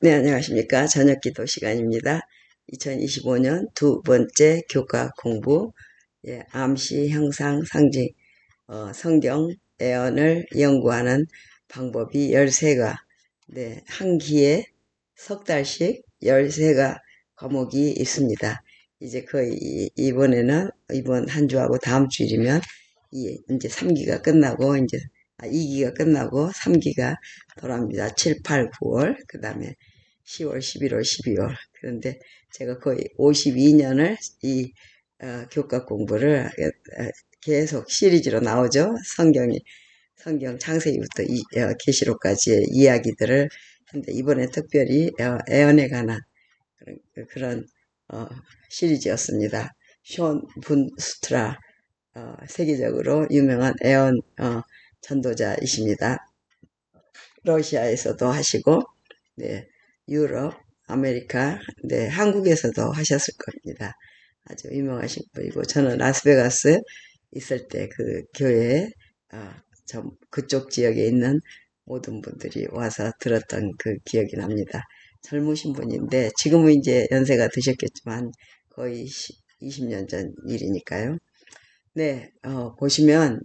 네, 안녕하십니까. 저녁 기도 시간입니다. 2025년 두 번째 교과 공부, 암시, 형상, 상징, 성경, 애언을 연구하는 방법이 13가, 네, 한 기에 석 달씩 13가 과목이 있습니다. 이제 거의 이번에는, 이번 한 주하고 다음 주일이면, 이제 3기가 끝나고, 2기가 끝나고 3기가 돌아옵니다. 7, 8, 9월, 그 다음에 10월, 11월, 12월. 그런데 제가 거의 52년을 교과 공부를 계속 시리즈로 나오죠. 성경 창세기부터 계시록까지의 이야기들을 했는데 이번에 특별히 애언에 관한 그런 시리즈였습니다. 숀 분스트라 세계적으로 유명한 애언 전도자이십니다. 러시아에서도 하시고 네, 유럽, 아메리카, 네, 한국에서도 하셨을 겁니다. 아주 유명하신 분이고 저는 라스베가스 있을 때 그 교회에 그쪽 지역에 있는 모든 분들이 와서 들었던 그 기억이 납니다. 젊으신 분인데 지금은 이제 연세가 드셨겠지만 거의 20년 전 일이니까요. 네, 보시면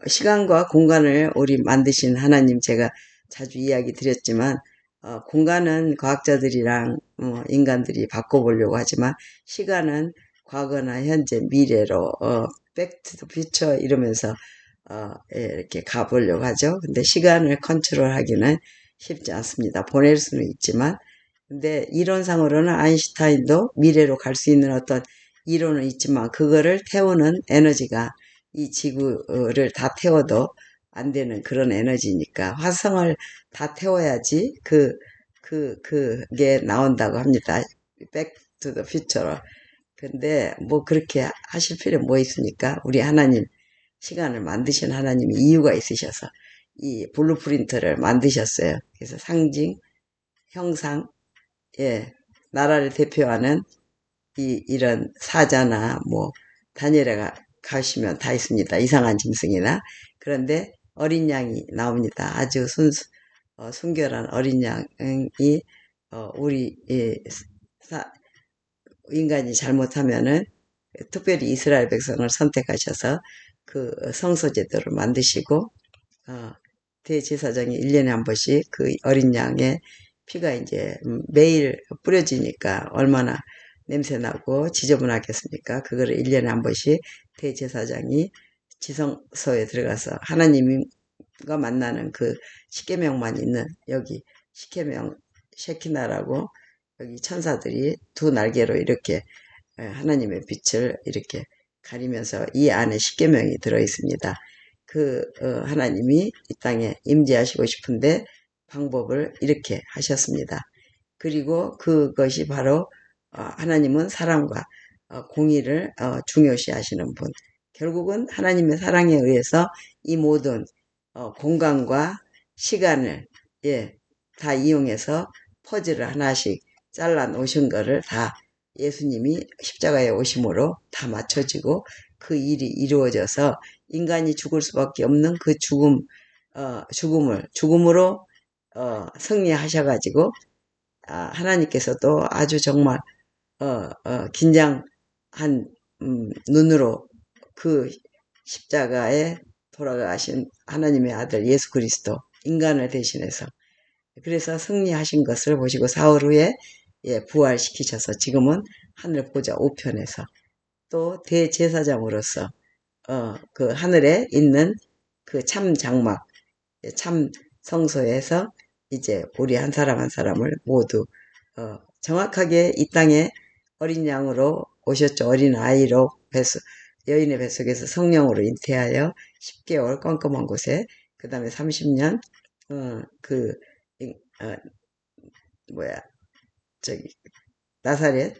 시간과 공간을 우리 만드신 하나님 제가 자주 이야기 드렸지만 공간은 과학자들이랑 인간들이 바꿔보려고 하지만 시간은 과거나 현재, 미래로 백투 더 퓨처 이러면서 이렇게 가보려고 하죠. 근데 시간을 컨트롤하기는 쉽지 않습니다. 보낼 수는 있지만 근데 이론상으로는 아인슈타인도 미래로 갈 수 있는 어떤 이론은 있지만 그거를 태우는 에너지가 이 지구를 다 태워도 안 되는 그런 에너지니까 화성을 다 태워야지 그게 나온다고 합니다. Back to the future로. 근데 뭐 그렇게 하실 필요 뭐 있습니까? 우리 하나님 시간을 만드신 하나님이 이유가 있으셔서 이 블루프린트를 만드셨어요. 그래서 상징, 형상, 나라를 대표하는 이런 사자나 뭐 다니엘에 가시면 다 있습니다. 이상한 짐승이나. 그런데 어린 양이 나옵니다. 아주 순결한 어린 양이 우리 인간이 잘못하면은 특별히 이스라엘 백성을 선택하셔서 그 성소제도를 만드시고 대제사장이 1년에 한 번씩 그 어린 양의 피가 이제 매일 뿌려지니까 얼마나 냄새나고 지저분하겠습니까? 그거를 1년에 한 번씩 대제사장이 지성소에 들어가서 하나님과 만나는 그 십계명만 있는 여기 십계명 셰키나라고 여기 천사들이 두 날개로 이렇게 하나님의 빛을 이렇게 가리면서 이 안에 십계명이 들어 있습니다. 하나님이 이 땅에 임재하시고 싶은데 방법을 이렇게 하셨습니다. 그리고 그것이 바로 하나님은 사랑과 공의를 중요시 하시는 분. 결국은 하나님의 사랑에 의해서 이 모든 공간과 시간을 다 이용해서 퍼즐을 하나씩 잘라 놓으신 거를 다 예수님이 십자가에 오심으로 다 맞춰지고 그 일이 이루어져서 인간이 죽을 수밖에 없는 그 죽음으로 승리하셔가지고 하나님께서도 아주 정말 긴장한 눈으로 그 십자가에 돌아가신 하나님의 아들 예수 그리스도 인간을 대신해서 그래서 승리하신 것을 보시고 사흘 후에 부활시키셔서 지금은 하늘 보좌 우편에서 또 대제사장으로서 그 하늘에 있는 그 참 장막 참 성소에서 이제 우리 한 사람 한 사람을 모두 정확하게 이 땅에 어린 양으로 오셨죠. 어린 아이로 여인의 뱃속에서 성령으로 잉태하여 10개월 껌껌한 곳에 그 다음에 30년 저기 나사렛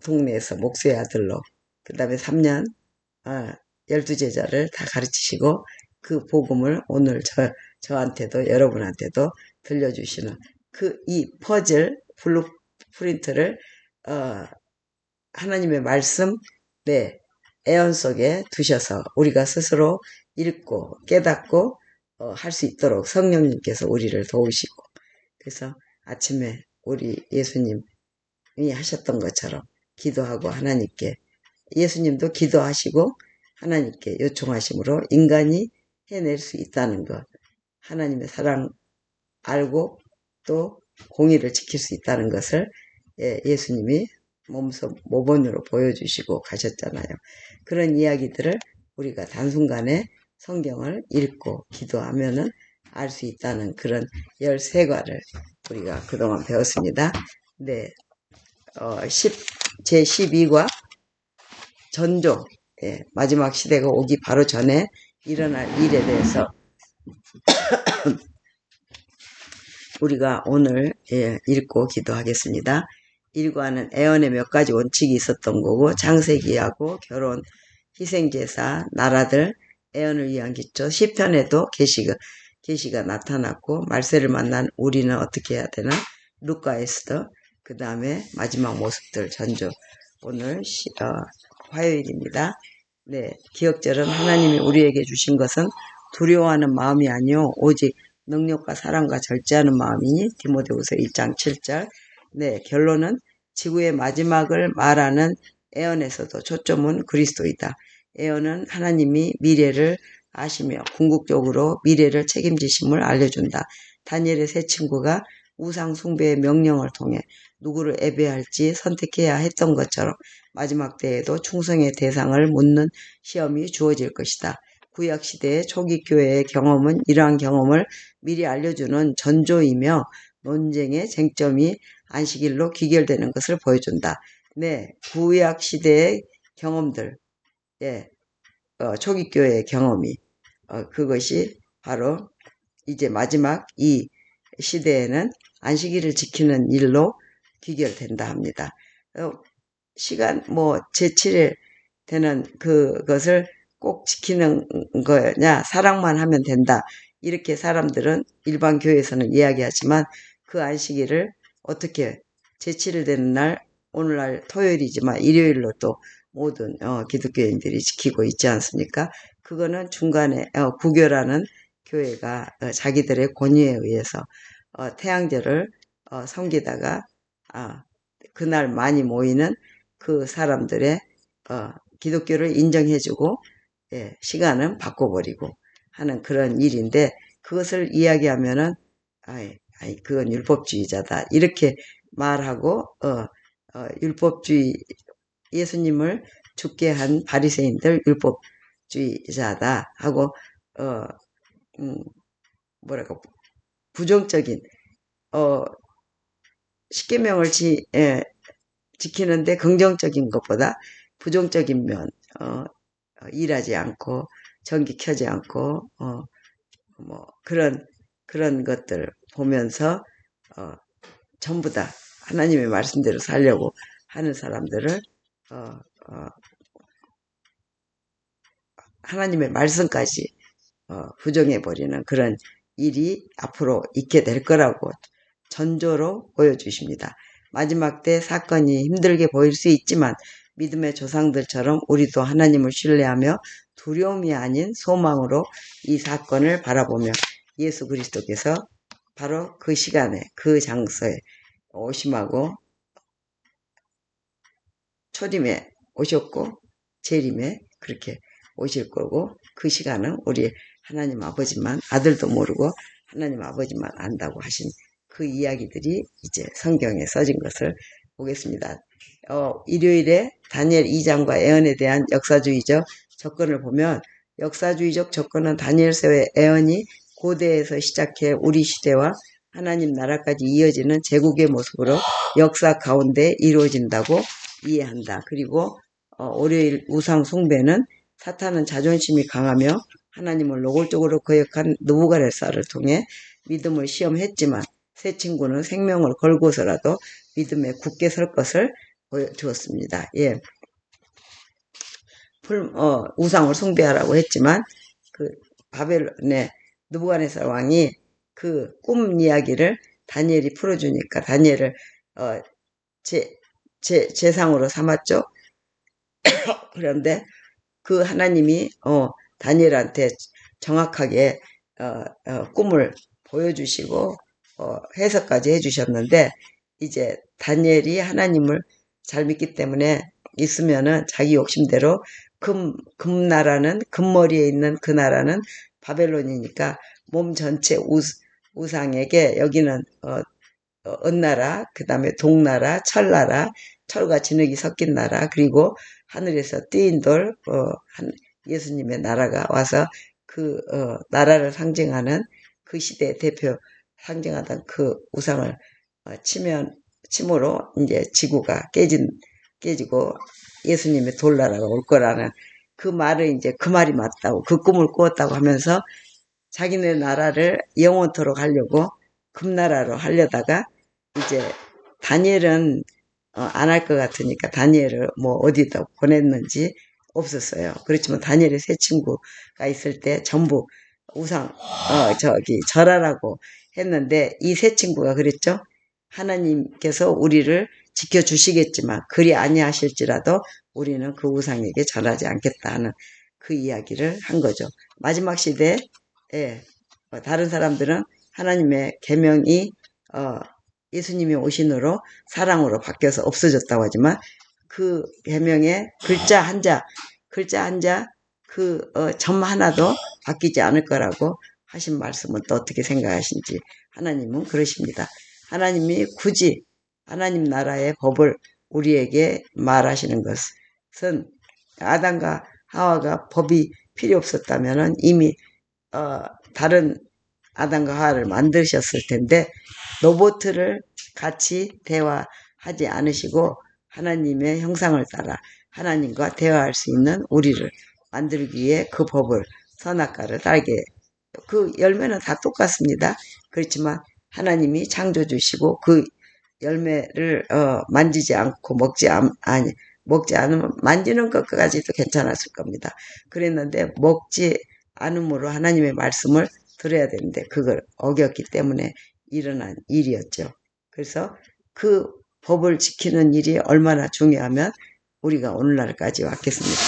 동네에서 목수의 아들로 그 다음에 3년 12제자를 다 가르치시고 그 복음을 오늘 저한테도 여러분한테도 들려주시는 이 퍼즐 블루프린트를 하나님의 말씀 애언 속에 두셔서 우리가 스스로 읽고 깨닫고 할 수 있도록 성령님께서 우리를 도우시고 그래서 아침에 우리 예수님이 하셨던 것처럼 기도하고 하나님께, 예수님도 기도하시고 하나님께 요청하심으로 인간이 해낼 수 있다는 것, 하나님의 사랑 알고 또 공의를 지킬 수 있다는 것을 예수님이 몸소 모본으로 보여주시고 가셨잖아요. 그런 이야기들을 우리가 단순간에 성경을 읽고 기도하면은 알 수 있다는 그런 13과를 우리가 그동안 배웠습니다. 네, 제12과 전조, 마지막 시대가 오기 바로 전에 일어날 일에 대해서 우리가 오늘 읽고 기도하겠습니다. 1과는 애언의 몇 가지 원칙이 있었던 거고, 창세기하고 결혼, 희생제사, 나라들, 애언을 위한 기초, 시편에도 계시가 나타났고, 말세를 만난 우리는 어떻게 해야 되나, 루카 에스더, 그 다음에 마지막 모습들 전조. 오늘 화요일입니다. 네, 기억절은 하나님이 우리에게 주신 것은 두려워하는 마음이 아니요 오직 능력과 사랑과 절제하는 마음이니, 디모데후서 1장 7절. 네, 결론은 지구의 마지막을 말하는 애언에서도 초점은 그리스도이다. 애언은 하나님이 미래를 아시며 궁극적으로 미래를 책임지심을 알려준다. 다니엘의 세 친구가 우상 숭배의 명령을 통해 누구를 예배할지 선택해야 했던 것처럼 마지막 때에도 충성의 대상을 묻는 시험이 주어질 것이다. 구약시대의 초기 교회의 경험은 이러한 경험을 미리 알려주는 전조이며 논쟁의 쟁점이 안식일로 귀결되는 것을 보여준다. 네, 구약시대의 경험들, 초기 교회의 경험이, 그것이 바로 이제 마지막 이 시대에는 안식일을 지키는 일로 귀결된다 합니다. 시간 제7일 되는 그것을 꼭 지키는 거냐, 사랑만 하면 된다, 이렇게 사람들은 일반 교회에서는 이야기하지만, 그 안식일을 어떻게 제7일 되는 날, 오늘날 토요일이지만 일요일로 또 모든 기독교인들이 지키고 있지 않습니까? 그거는 중간에 구교라는 교회가 자기들의 권위에 의해서 태양절을 섬기다가 그날 많이 모이는 그 사람들의 기독교를 인정해주고 시간은 바꿔버리고 하는 그런 일인데, 그것을 이야기하면은 그건 율법주의자다 이렇게 말하고 율법주의, 예수님을 죽게 한 바리새인들 율법주의자다 하고 부정적인 십계명을 지키는데 긍정적인 것보다 부정적인 면, 일하지 않고 전기 켜지 않고 그런 것들 보면서 전부 다 하나님의 말씀대로 살려고 하는 사람들을 하나님의 말씀까지 부정해버리는 그런 일이 앞으로 있게 될 거라고 전조로 보여주십니다. 마지막 때 사건이 힘들게 보일 수 있지만 믿음의 조상들처럼 우리도 하나님을 신뢰하며 두려움이 아닌 소망으로 이 사건을 바라보며 예수 그리스도께서 바로 그 시간에 그 장소에 오심하고 초림에 오셨고 재림에 그렇게 오실 거고, 그 시간은 우리 하나님 아버지만, 아들도 모르고 하나님 아버지만 안다고 하신 그 이야기들이 이제 성경에 써진 것을 보겠습니다. 일요일에 다니엘 2장과 애언에 대한 역사주의적 접근을 보면, 역사주의적 접근은 다니엘서의 애언이 고대에서 시작해 우리 시대와 하나님 나라까지 이어지는 제국의 모습으로 역사 가운데 이루어진다고 이해한다. 그리고 월요일 우상 숭배는 사탄은 자존심이 강하며 하나님을 노골적으로 거역한 느부갓네살을 통해 믿음을 시험했지만, 세 친구는 생명을 걸고서라도 믿음에 굳게 설 것을 보여주었습니다. 우상을 숭배하라고 했지만 그 바벨론의 느부갓네살 왕이 그 꿈 이야기를 다니엘이 풀어주니까 다니엘을 제상으로 삼았죠. 그런데 그 하나님이 다니엘한테 정확하게 꿈을 보여주시고 해석까지 해주셨는데, 이제 다니엘이 하나님을 잘 믿기 때문에 있으면은 자기 욕심대로 금나라는, 금머리에 있는 그 나라는 바벨론이니까 몸 전체 우상에게 여기는 은나라, 그 다음에 동나라, 철나라, 철과 진흙이 섞인 나라, 그리고 하늘에서 띄인 돌, 예수님의 나라가 와서 그 나라를 상징하는 그 시대의 대표 상징하던 그 우상을 침으로 이제 지구가 깨지고 예수님의 돌나라가 올 거라는 그 말을 이제 그 말이 맞다고, 그 꿈을 꾸었다고 하면서 자기네 나라를 영원토록 하려고 금나라로 하려다가 이제 다니엘은 안 할 것 같으니까 다니엘을 뭐 어디다 보냈는지 없었어요. 그렇지만 다니엘의 세 친구가 있을 때 전부 우상 절하라고 했는데 이 세 친구가 그랬죠. 하나님께서 우리를 지켜주시겠지만 그리 아니하실지라도 우리는 그 우상에게 절하지 않겠다 하는 그 이야기를 한 거죠. 마지막 시대에 다른 사람들은 하나님의 계명이 예수님이 오신으로 사랑으로 바뀌어서 없어졌다고 하지만 그 계명의 글자 한자 그 점 하나도 바뀌지 않을 거라고 하신 말씀은 또 어떻게 생각하신지. 하나님은 그러십니다. 하나님이 굳이 하나님 나라의 법을 우리에게 말하시는 것은 아담과 하와가 법이 필요 없었다면 이미 다른 아담과 하와를 만드셨을 텐데 로봇을 같이 대화하지 않으시고 하나님의 형상을 따라 하나님과 대화할 수 있는 우리를 만들기 위해 그 법을 선악과를 딸게, 그 열매는 다 똑같습니다. 그렇지만 하나님이 창조주시고 그 열매를 만지지 않고 먹지 않으면 만지는 것까지도 괜찮았을 겁니다. 그랬는데 먹지 않음으로 하나님의 말씀을 들어야 되는데 그걸 어겼기 때문에 일어난 일이었죠. 그래서 그 법을 지키는 일이 얼마나 중요하면 우리가 오늘날까지 왔겠습니까?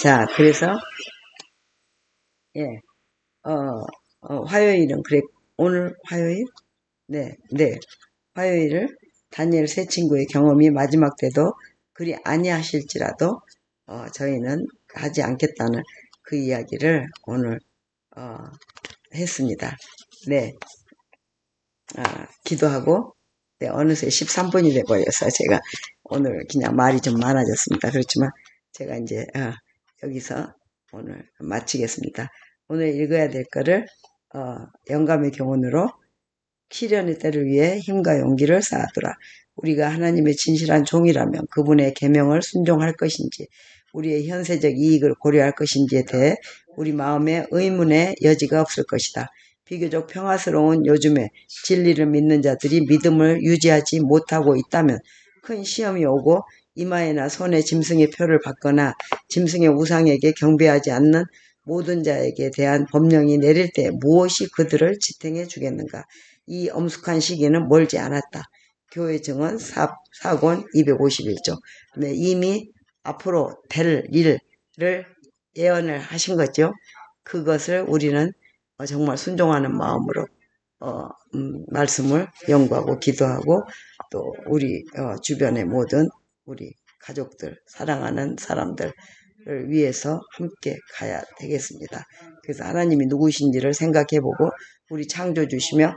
자, 그래서 화요일은 그래. 오늘 화요일? 네. 화요일을 다니엘 세 친구의 경험이 마지막 때도 그리 아니하실지라도 저희는 하지 않겠다는 그 이야기를 오늘 했습니다. 네. 기도하고 어느새 13분이 돼버려서 제가 오늘 그냥 말이 좀 많아졌습니다. 그렇지만 제가 이제 여기서 오늘 마치겠습니다. 오늘 읽어야 될 거를 영감의 교훈으로 시련의 때를 위해 힘과 용기를 쌓아두라. 우리가 하나님의 진실한 종이라면 그분의 계명을 순종할 것인지 우리의 현세적 이익을 고려할 것인지에 대해 우리 마음에 의문의 여지가 없을 것이다. 비교적 평화스러운 요즘에 진리를 믿는 자들이 믿음을 유지하지 못하고 있다면 큰 시험이 오고 이마에나 손에 짐승의 표를 받거나 짐승의 우상에게 경배하지 않는 모든 자에게 대한 법령이 내릴 때 무엇이 그들을 지탱해 주겠는가. 이 엄숙한 시기는 멀지 않았다. 교회 증언 4권 251조. 이미 앞으로 될 일을 예언을 하신 거죠. 그것을 우리는 정말 순종하는 마음으로 말씀을 연구하고 기도하고 또 우리 주변의 모든 우리 가족들, 사랑하는 사람들을 위해서 함께 가야 되겠습니다. 그래서 하나님이 누구신지를 생각해보고 우리 창조주시며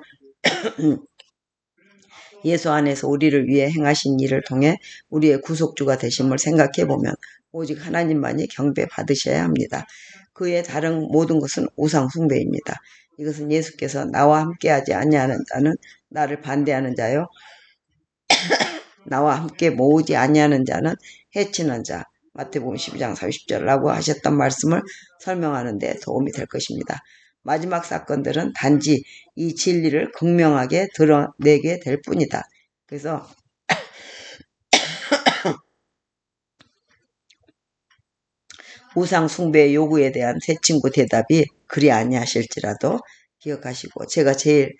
예수 안에서 우리를 위해 행하신 일을 통해 우리의 구속주가 되심을 생각해보면 오직 하나님만이 경배받으셔야 합니다. 그의 다른 모든 것은 우상 숭배입니다. 이것은 예수께서 나와 함께하지 아니하는 자는 나를 반대하는 자요 나와 함께 모으지 아니하는 자는 해치는 자, 마태복음 12장 30절라고 하셨던 말씀을 설명하는 데 도움이 될 것입니다. 마지막 사건들은 단지 이 진리를 극명하게 드러내게 될 뿐이다. 그래서 우상 숭배의 요구에 대한 새 친구 대답이 그리 아니하실지라도 기억하시고, 제가 제일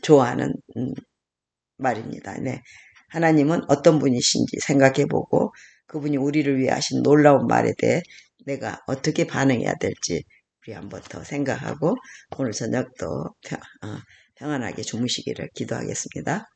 좋아하는 말입니다. 네. 하나님은 어떤 분이신지 생각해보고 그분이 우리를 위해 하신 놀라운 말에 대해 내가 어떻게 반응해야 될지 우리 한번 더 생각하고 오늘 저녁도 평안하게 주무시기를 기도하겠습니다.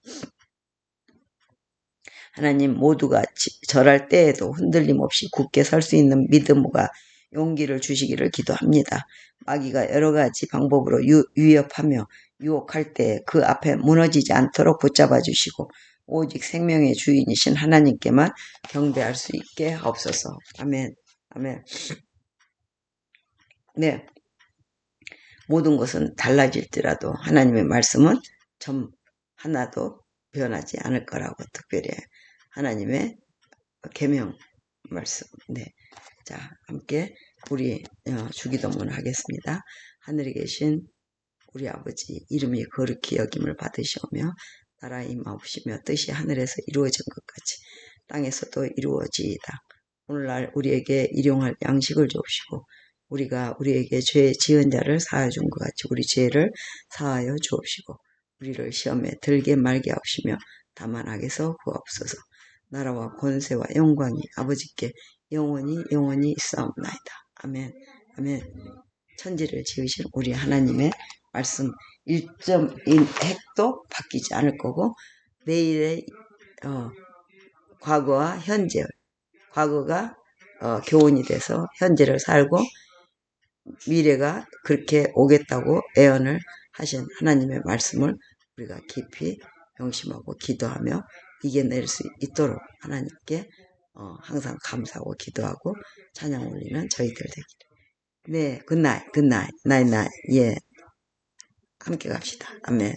하나님, 모두가 절할 때에도 흔들림 없이 굳게 설 수 있는 믿음과 용기를 주시기를 기도합니다. 마귀가 여러 가지 방법으로 위협하며 유혹할 때 그 앞에 무너지지 않도록 붙잡아 주시고 오직 생명의 주인이신 하나님께만 경배할 수 있게 하옵소서. 아멘. 아멘. 네. 모든 것은 달라질지라도 하나님의 말씀은 점 하나도 변하지 않을 거라고 특별히 하나님의 계명 말씀. 네. 자, 함께 우리 주기도문 하겠습니다. 하늘에 계신 우리 아버지, 이름이 거룩히 여김을 받으시오며 나라 임하옵시며 뜻이 하늘에서 이루어진 것 같이 땅에서도 이루어지이다. 오늘날 우리에게 일용할 양식을 주옵시고 우리가 우리에게 죄 지은 자를 사하여 준 것 같이 우리 죄를 사하여 주옵시고 우리를 시험에 들게 말게 하옵시며 다만 악에서 구하옵소서. 나라와 권세와 영광이 아버지께 영원히 있사옵나이다. 아멘. 아멘. 천지를 지으신 우리 하나님의 말씀 1.1핵도 바뀌지 않을 거고 내일의 과거와 현재, 과거가 교훈이 돼서 현재를 살고 미래가 그렇게 오겠다고 예언을 하신 하나님의 말씀을 우리가 깊이 명심하고 기도하며 이겨낼 수 있도록 하나님께 항상 감사하고 기도하고 찬양 올리는 저희들 되기를. 네, 굿나잇, 나잇. 예. 함께 갑시다. 아멘.